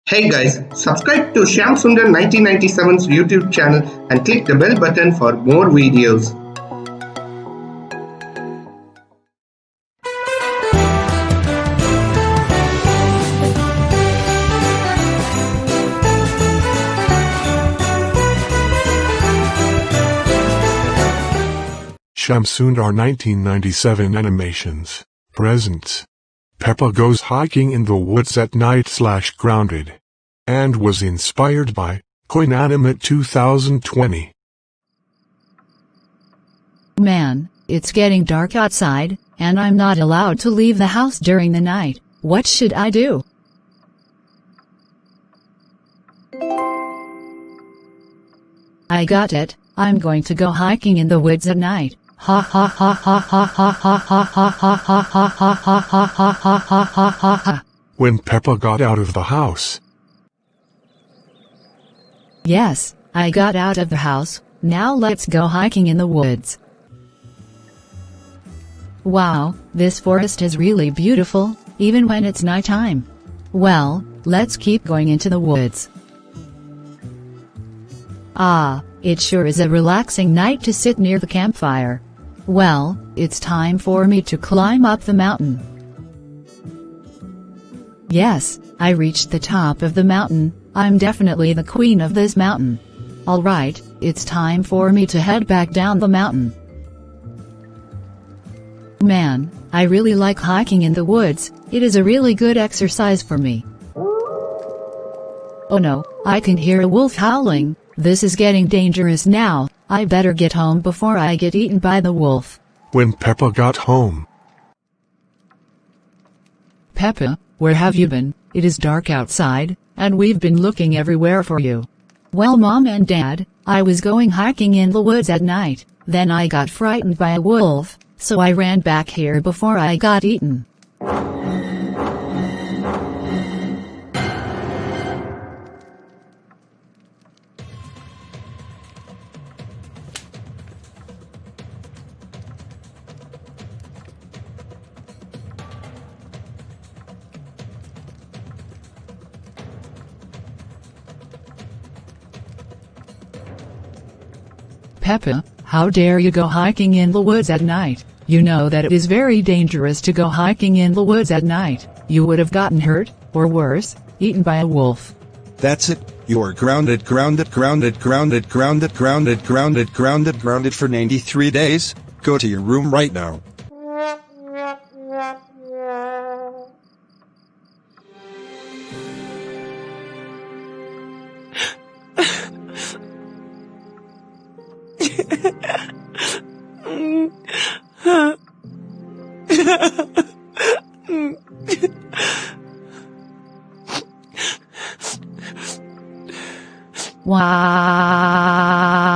Hey guys, subscribe to Shyam Sundar 1997's YouTube channel and click the bell button for more videos. Shyam Sundar 1997 Animations presents Peppa Goes Hiking in the Woods at Night / Grounded, and was inspired by Animate 2020. Man, it's getting dark outside, and I'm not allowed to leave the house during the night. What should I do? I got it. I'm going to go hiking in the woods at night. Ha ha ha ha ha ha ha ha ha ha ha ha ha ha ha ha ha ha ha ha. When Peppa got out of the house. Yes, I got out of the house. Now let's go hiking in the woods. Wow, this forest is really beautiful, even when it's nighttime. Well, let's keep going into the woods. Ah, it sure is a relaxing night to sit near the campfire. Well, it's time for me to climb up the mountain. Yes, I reached the top of the mountain. I'm definitely the queen of this mountain. Alright, it's time for me to head back down the mountain. Man, I really like hiking in the woods. It is a really good exercise for me. Oh no, I can hear a wolf howling. This is getting dangerous now. I better get home before I get eaten by the wolf. When Peppa got home. Peppa, where have you been? It is dark outside, and we've been looking everywhere for you. Well, Mom and Dad, I was going hiking in the woods at night. Then I got frightened by a wolf, so I ran back here before I got eaten. Peppa, how dare you go hiking in the woods at night? You know that it is very dangerous to go hiking in the woods at night. You would have gotten hurt, or worse, eaten by a wolf. That's it. You're grounded for 93 days. Go to your room right now. Wow.